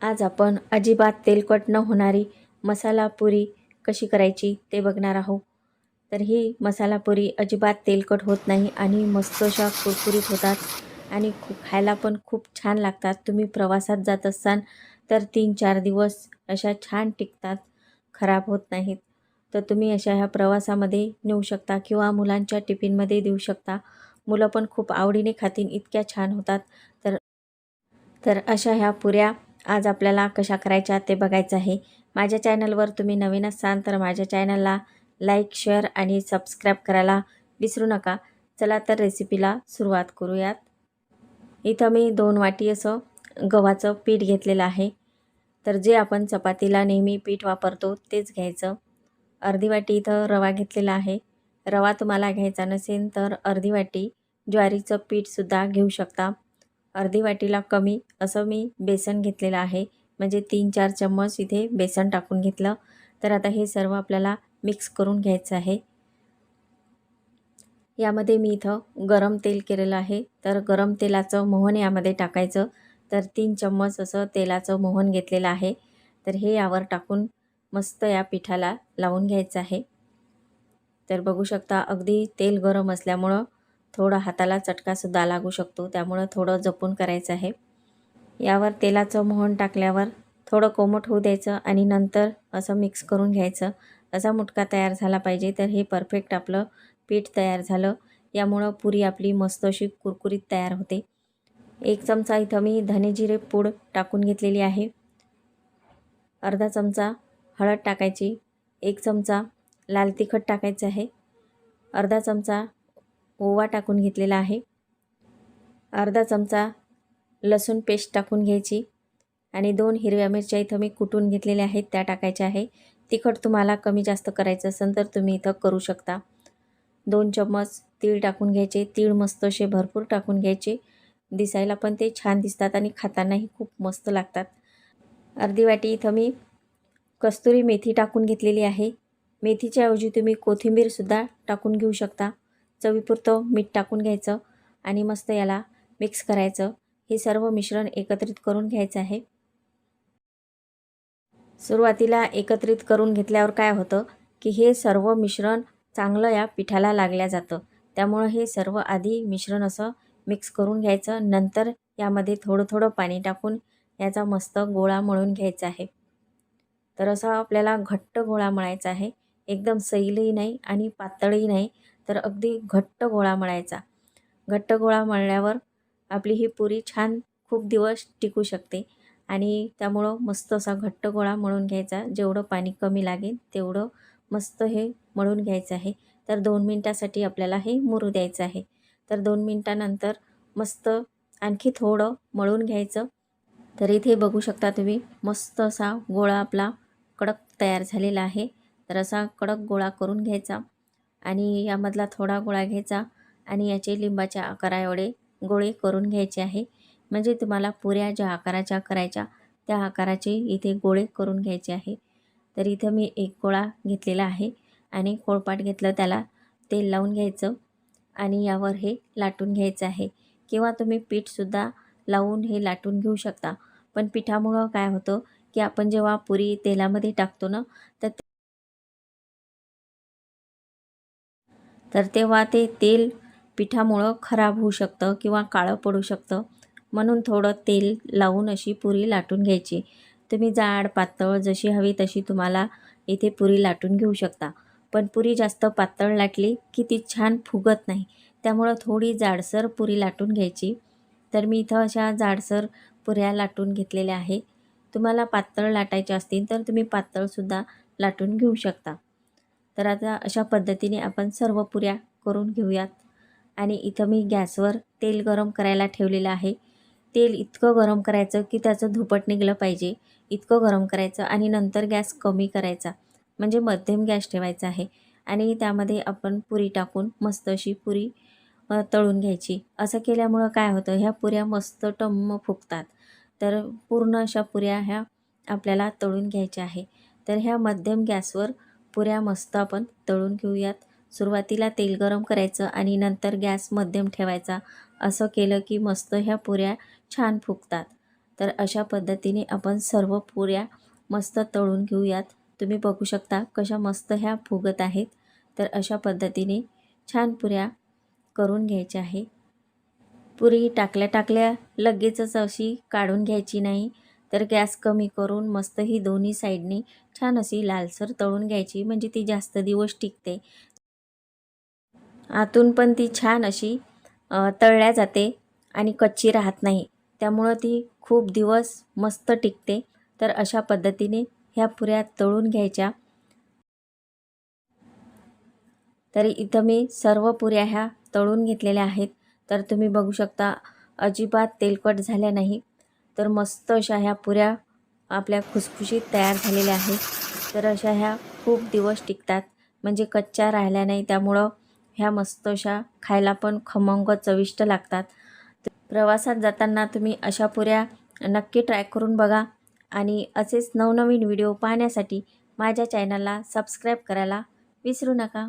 आज आपण अजिबात तेलकट न होणारी मसाला पुरी कशी करायची ते बघणार आहोत। तर ही मसाला पुरी अजिबात तेलकट होत नाही आणि मस्त अशा कुरकुरीत होतात आणि खायला पण खूप छान लागतात। तुम्ही प्रवासात जात असाल तर 3-4 दिवस अशा छान टिकतात, खराब होत नाहीत। तर तुम्ही अशा ह्या प्रवासामध्ये नेऊ शकता किंवा मुलांच्या टिफिनमध्ये देऊ शकता। मुलं पण खूप आवडीने खातील, इतक्या छान होतात। तर तर अशा ह्या पुऱ्या आज आपल्याला कशा करायच्या ते बघायचं आहे। माझ्या चॅनलवर तुम्ही नवीन असाल तर माझ्या चॅनलला लाईक, शेअर आणि सबस्क्राईब करायला विसरू नका। चला तर रेसिपीला सुरुवात करूयात। इथं मी 2 वाटी असं गव्हाचं पीठ घेतलेलं आहे। तर जे आपण चपातीला नेहमी पीठ वापरतो तेच घ्यायचं। अर्धी वाटी इथं रवा घेतलेला आहे। रवा तुम्हाला घ्यायचा नसेल तर अर्धी वाटी ज्वारीचं पीठसुद्धा घेऊ शकता। अर्धी वाटीला कमी असं मी बेसन घेतलेलं आहे, म्हणजे 3-4 चम्मच इथे बेसन टाकून घेतलं। तर आता हे सर्व आपल्याला मिक्स करून घ्यायचं आहे। यामध्ये मी इथं गरम तेल केलेलं आहे, तर गरम तेलाचं मोहन यामध्ये टाकायचं। तर 3 चम्मच असं तेलाचं मोहन घेतलेलं आहे। तर हे यावर टाकून मस्त या पिठाला लावून घ्यायचं आहे। तर बघू शकता अगदी तेल गरम असल्यामुळं थोडा हाताला चटकासुद्धा लागू शकतो, त्यामुळं थोडं जपून करायचं आहे। यावर तेलाचं मोहन टाकल्यावर थोडं कोमट होऊ द्यायचं आणि नंतर असं मिक्स करून घ्यायचं। असा मुटका तयार झाला पाहिजे। तर हे परफेक्ट आपलं पीठ तयार झालं। यामुळं पुरी आपली मस्त अशी कुरकुरीत तयार होते। 1 चमचा इथं मी धने जिरे पूड टाकून घेतलेली आहे। अर्धा चमचा हळद टाकायची, 1 चमचा लाल तिखट टाकायचं आहे, अर्धा चमचा ओवा टाकून घेतलेला आहे, अर्धा चमचा लसूण पेस्ट टाकून घ्यायची आणि 2 हिरव्या मिरच्या इथं मी कुटून घेतलेल्या आहेत त्या टाकायच्या आहे। तिखट तुम्हाला कमी जास्त करायचं असेल तर तुम्ही इथं करू शकता। 2 चम्मच तीळ टाकून घ्यायचे। तीळ मस्त असे भरपूर टाकून घ्यायचे, दिसायला पण ते छान दिसतात आणि खातानाही खूप मस्त लागतात। अर्धी वाटी इथं मी कस्तुरी मेथी टाकून घेतलेली आहे। मेथीच्या ऐवजी तुम्ही कोथिंबीरसुद्धा टाकून घेऊ शकता। चवीपुरतं मीठ टाकून घ्यायचं आणि मस्त याला मिक्स करायचं। हे सर्व मिश्रण एकत्रित करून घ्यायचं आहे। सुरुवातीला एकत्रित करून घेतल्यावर काय होतं की हे सर्व मिश्रण चांगलं या पिठाला लागल्या जातं, त्यामुळं हे सर्व आधी मिश्रण असं मिक्स करून घ्यायचं। नंतर यामध्ये थोडं थोडं पाणी टाकून याचा मस्त गोळा मळून घ्यायचा आहे। तर असा आपल्याला घट्ट गोळा मळायचा आहे, एकदम सैलही नाही आणि पातळही नाही, तर अगदी घट्ट गोळा मळायचा। घट्ट गोळा मळल्यावर आपली ही पुरी छान खूप दिवस टिकू शकते आणि त्यामुळं मस्त असा घट्ट गोळा मळून घ्यायचा। जेवढं पाणी कमी लागेल तेवढं मस्त हे मळून घ्यायचं आहे। तर 2 मिनिटासाठी आपल्याला हे मुरू द्यायचं आहे। तर 2 मिनिटानंतर मस्त आणखी थोडं मळून घ्यायचं। तर इथे बघू शकता तुम्ही मस्त असा गोळा आपला कडक तयार झालेला आहे। तर असा कडक गोळा करून घ्यायचा आणि यामधला थोडा गोळा घ्यायचा आणि याचे लिंबाच्या आकारा एवढे गोळे करून घ्यायचे आहे। म्हणजे तुम्हाला पुऱ्या ज्या आकाराच्या करायच्या त्या आकाराचे इथे गोळे करून घ्यायचे आहे। तर इथं मी 1 गोळा घेतलेला आहे आणि पोळपाट घेतलं, त्याला तेल लावून घ्यायचं आणि यावर हे लाटून घ्यायचं आहे किंवा तुम्ही पीठसुद्धा लावून हे लाटून घेऊ शकता। पण पिठामुळं काय होतं की आपण जेव्हा पुरी तेलामध्ये टाकतो ना, तर तेव्हा ते तेल पिठामुळं खराब होऊ शकतं किंवा काळं पडू शकतं। म्हणून थोडं तेल लावून अशी पुरी लाटून घ्यायची। तुम्ही जाड पातळ जशी हवी तशी तुम्हाला इथे पुरी लाटून घेऊ शकता। पण पुरी जास्त पातळ लाटली की ती छान फुगत नाही, त्यामुळं थोडी जाडसर पुरी लाटून घ्यायची। तर मी इथं अशा जाडसर पुऱ्या लाटून घेतलेल्या आहे। तुम्हाला पातळ लाटायच्या असतील तर तुम्ही पातळसुद्धा लाटून घेऊ शकता। तर आता अशा पद्धतीने आपण सर्व पुऱ्या करून घेऊयात। आणि इथं मी गॅसवर तेल गरम करायला ठेवलेलं आहे। तेल इतकं गरम करायचं की त्याचं धुपट निघलं पाहिजे, इतकं गरम करायचं आणि नंतर गॅस कमी करायचा, म्हणजे मध्यम गॅस ठेवायचा आहे। आणि त्यामध्ये आपण पुरी टाकून मस्त अशी पुरी तळून घ्यायची। असं केल्यामुळं काय होतं, ह्या पुऱ्या मस्त टम्म फुगतात। तर पूर्ण अशा पुऱ्या ह्या आपल्याला तळून घ्यायच्या आहे। तर ह्या मध्यम गॅसवर पुऱ्या मस्त आपण तळून घेऊयात। सुरुवातीला तेल गरम करायचं आणि नंतर गॅस मध्यम ठेवायचा। असं केलं की मस्त ह्या पुऱ्या छान फुगतात। तर अशा पद्धतीने आपण सर्व पुऱ्या मस्त तळून घेऊयात. तुम्ही बघू शकता कशा मस्त ह्या फुगत आहेत. तर अशा पद्धतीने छान पुऱ्या करून घ्यायच्या आहे. पुरी टाकल्या लगेचच अशी काढून घ्यायची नाही, तर गॅस कमी करून मस्त ही दोन्ही साईडनी छान अशी लालसर तळून घ्यायची, म्हणजे ती जास्त दिवस टिकते. आतून पण ती छान अशी तळल्या जाते आणि कच्ची राहत नाही, त्यामुळं ती खूप दिवस मस्त टिकते. तर अशा पद्धतीने ह्या पुऱ्या तळून घ्यायच्या. तर इथं मी सर्व पुऱ्या ह्या तळून घेतलेल्या आहेत. तर तुम्ही बघू शकता अजिबात तेलकट झाल्या नाही. तर मस्त अशा ह्या पुऱ्या आपल्या खुसखुशीत तयार झालेल्या आहेत. तर अशा ह्या खूप दिवस टिकतात, म्हणजे कच्च्या राहिल्या नाही, त्यामुळं ह्या मस्त अशा खायला पण खमंग चविष्ट लागतात. प्रवासात जाताना तुम्ही अशा पुऱ्या नक्की ट्राय करून बघा आणि असेच नवनवीन व्हिडिओ पाहण्यासाठी माझ्या चॅनलला सबस्क्राईब करायला विसरू नका.